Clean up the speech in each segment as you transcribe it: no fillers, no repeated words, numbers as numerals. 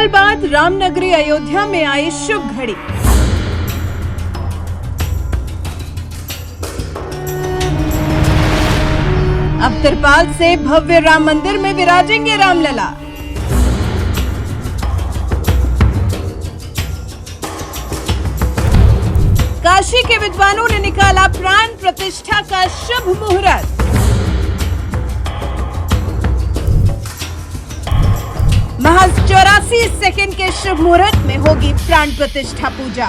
साल बाद रामनगरी अयोध्या में आई शुभ घड़ी। अब तिरपाल से भव्य राम मंदिर में विराजेंगे रामलला। काशी के विद्वानों ने निकाला प्राण प्रतिष्ठा का शुभ मुहूर्त। महज 84 सेकंड के शुभ मुहूर्त में होगी प्राण प्रतिष्ठा पूजा।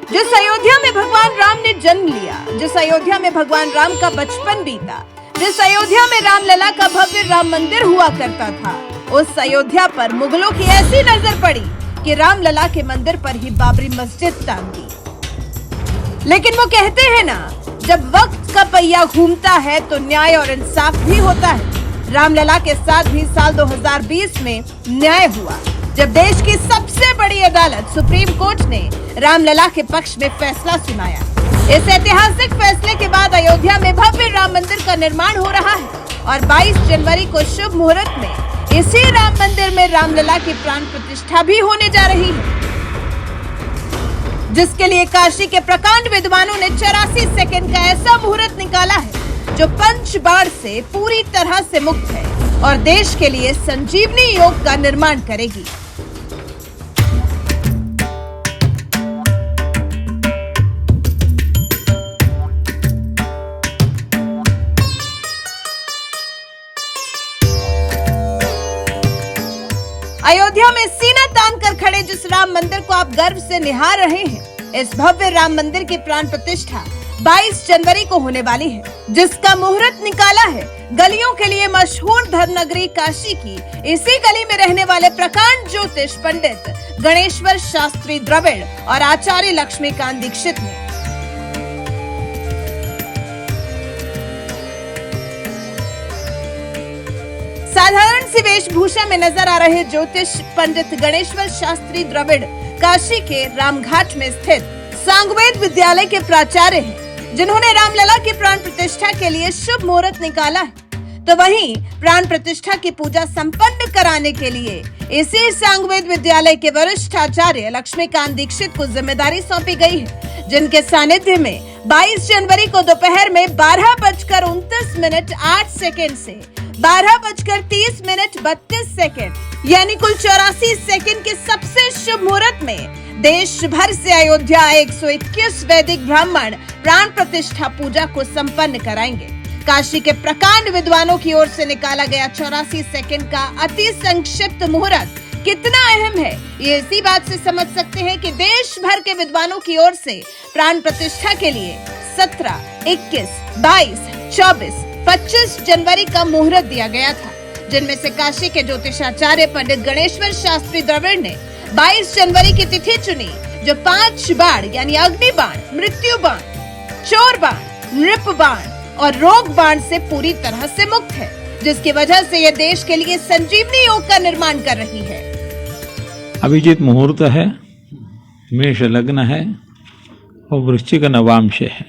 जिस अयोध्या में भगवान राम ने जन्म लिया, जिस अयोध्या में भगवान राम का बचपन बीता, जिस अयोध्या में रामलला का भव्य राम मंदिर हुआ करता था, उस अयोध्या पर मुगलों की ऐसी नजर पड़ी कि रामलला के मंदिर पर ही बाबरी मस्जिद टांग दी। लेकिन वो कहते हैं ना, जब वक्त का पहिया घूमता है तो न्याय और इंसाफ भी होता है। रामलला के साथ भी साल 2020 में न्याय हुआ, जब देश की सबसे बड़ी अदालत सुप्रीम कोर्ट ने रामलला के पक्ष में फैसला सुनाया। इस ऐतिहासिक फैसले के बाद अयोध्या में भव्य राम मंदिर का निर्माण हो रहा है और 22 जनवरी को शुभ मुहूर्त में इसी राम मंदिर में रामलला की प्राण प्रतिष्ठा भी होने जा रही है, जिसके लिए काशी के प्रकांड विद्वानों ने 84 सेकंड का ऐसा मुहूर्त निकाला है जो पंच बाण से पूरी तरह से मुक्त है और देश के लिए संजीवनी योग का निर्माण करेगी। अयोध्या में सीना तान कर खड़े जिस राम मंदिर को आप गर्व से निहार रहे हैं, इस भव्य राम मंदिर की प्राण प्रतिष्ठा 22 जनवरी को होने वाली है, जिसका मुहूर्त निकाला है गलियों के लिए मशहूर धर्मनगरी काशी की इसी गली में रहने वाले प्रकांड ज्योतिष पंडित गणेश्वर शास्त्री द्रविड़ और आचार्य लक्ष्मीकांत दीक्षित ने। साधारण सी वेशभूषा में नजर आ रहे ज्योतिष पंडित गणेश्वर शास्त्री द्रविड़ काशी के रामघाट में स्थित सांगवेद विद्यालय के प्राचार्य हैं, जिन्होंने रामलला की प्राण प्रतिष्ठा के लिए शुभ मुहूर्त निकाला है। तो वहीं प्राण प्रतिष्ठा की पूजा संपन्न कराने के लिए इसी सांगवेद विद्यालय के वरिष्ठ आचार्य लक्ष्मीकांत दीक्षित को जिम्मेदारी सौंपी गई है, जिनके सानिध्य में 22 जनवरी को दोपहर में 12:29 से 12:30 यानी कुल 84 सेकंड के सबसे शुभ मुहूर्त में देश भर से अयोध्या आए 121 वैदिक ब्राह्मण प्राण प्रतिष्ठा पूजा को संपन्न कराएंगे। काशी के प्रकांड विद्वानों की ओर से निकाला गया 84 सेकंड का अति संक्षिप्त मुहूर्त कितना अहम है, ये इसी बात से समझ सकते हैं कि देश भर के विद्वानों की ओर से प्राण प्रतिष्ठा के लिए 17, 21, 22, 24, 25 जनवरी का मुहूर्त दिया गया था, जिनमें से काशी के ज्योतिषाचार्य पंडित गणेश्वर शास्त्री द्रविड़ ने 22 जनवरी की तिथि चुनी, जो 5 बाण यानी अग्नि बाण, मृत्यु बाण, चोर बाण, नृप बाण और रोग बाण से पूरी तरह से मुक्त है, जिसकी वजह से यह देश के लिए संजीवनी योग का निर्माण कर रही है। अभिजीत मुहूर्त है, मेष लग्न है और वृश्चिक नवांश है।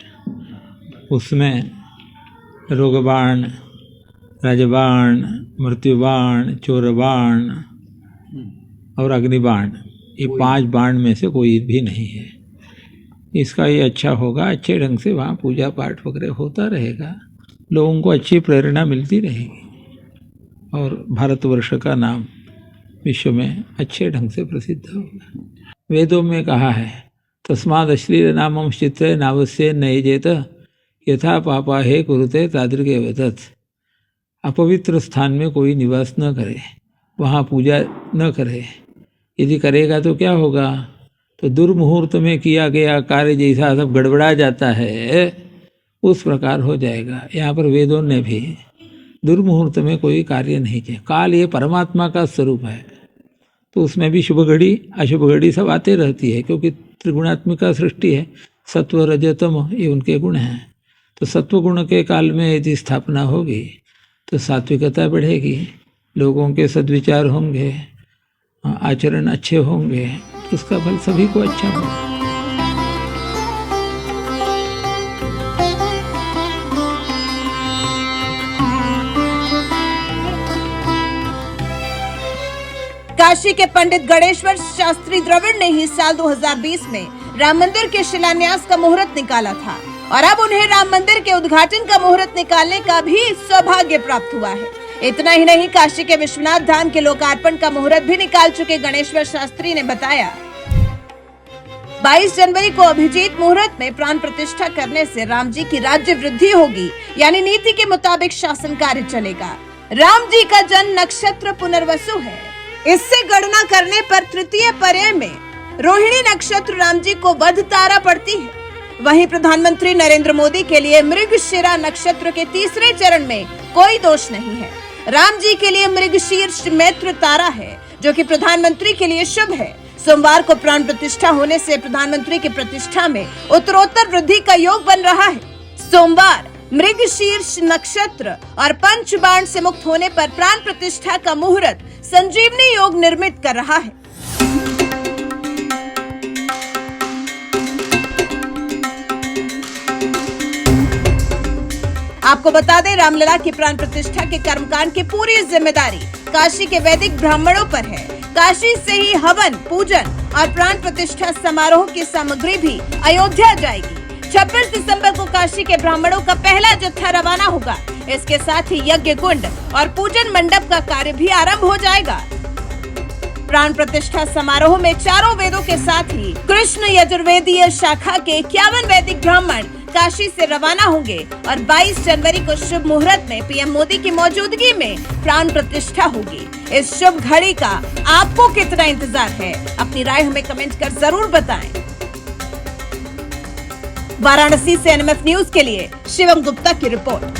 उसमें रोगबाण, राजबाण, मृत्युबाण, चोरबाण और अग्निबाण, ये 5 बाण में से कोई भी नहीं है। इसका ये अच्छा होगा, अच्छे ढंग से वहाँ पूजा पाठ वगैरह होता रहेगा, लोगों को अच्छी प्रेरणा मिलती रहेगी और भारतवर्ष का नाम विश्व में अच्छे ढंग से प्रसिद्ध होगा। वेदों में कहा है, तस्माद अश्लील नामम चित्ते नावस्य नयजेत यथा पापा है कुरुते तादृके वतत। अपवित्र स्थान में कोई निवास न करे, वहाँ पूजा न करे। यदि करेगा तो क्या होगा? तो दुर्मुहूर्त में किया गया कार्य जैसा सब गड़बड़ा जाता है, उस प्रकार हो जाएगा। यहाँ पर वेदों ने भी दुर्मुहूर्त में कोई कार्य नहीं किया। काल ये परमात्मा का स्वरूप है, तो उसमें भी शुभ घड़ी अशुभ घड़ी सब आते रहती है, क्योंकि त्रिगुणात्मिका सृष्टि है। सत्व रजतम ये उनके गुण हैं। तो सत्व गुण के काल में यदि स्थापना होगी तो सात्विकता बढ़ेगी लोगों के सद्विचार होंगे, आचरण अच्छे होंगे, तो उसका फल सभी को अच्छा होगा। काशी के पंडित गणेश्वर शास्त्री द्रविड़ ने ही साल 2020 में राम मंदिर के शिलान्यास का मुहूर्त निकाला था और अब उन्हें राम मंदिर के उद्घाटन का मुहूर्त निकालने का भी सौभाग्य प्राप्त हुआ है। इतना ही नहीं, काशी के विश्वनाथ धाम के लोकार्पण का मुहूर्त भी निकाल चुके गणेश्वर शास्त्री ने बताया, 22 जनवरी को अभिजीत मुहूर्त में प्राण प्रतिष्ठा करने से राम जी की राज्य वृद्धि होगी, यानी नीति के मुताबिक शासन कार्य चलेगा। राम जी का जन्म नक्षत्र पुनर्वसु है। इससे गणना करने पर तृतीय पर्याय में रोहिणी नक्षत्र राम जी को वध तारा पड़ती है। वहीं प्रधानमंत्री नरेंद्र मोदी के लिए मृगशिरा नक्षत्र के तीसरे चरण में कोई दोष नहीं है। राम जी के लिए मृगशीर्ष मैत्र तारा है, जो कि प्रधानमंत्री के लिए शुभ है। सोमवार को प्राण प्रतिष्ठा होने से प्रधानमंत्री की प्रतिष्ठा में उत्तरोत्तर वृद्धि का योग बन रहा है। सोमवार मृगशीर्ष नक्षत्र और पंचबाण से मुक्त होने पर प्राण प्रतिष्ठा का मुहूर्त संजीवनी योग निर्मित कर रहा है। आपको बता दें, रामलला की प्राण प्रतिष्ठा के कर्मकांड की पूरी जिम्मेदारी काशी के वैदिक ब्राह्मणों पर है। काशी से ही हवन, पूजन और प्राण प्रतिष्ठा समारोह की सामग्री भी अयोध्या जाएगी। 26 दिसंबर को काशी के ब्राह्मणों का पहला जत्था रवाना होगा। इसके साथ ही यज्ञ कुंड और पूजन मंडप का कार्य भी आरंभ हो जाएगा। प्राण प्रतिष्ठा समारोह में चारों वेदों के साथ ही कृष्ण यजुर्वेदीय शाखा के 51 वैदिक ब्राह्मण काशी से रवाना होंगे और 22 जनवरी को शुभ मुहूर्त में पीएम मोदी की मौजूदगी में प्राण प्रतिष्ठा होगी। इस शुभ घड़ी का आपको कितना इंतजार है? अपनी राय हमें कमेंट कर जरूर बताएं। वाराणसी से एनएमएफ न्यूज के लिए शिवम गुप्ता की रिपोर्ट।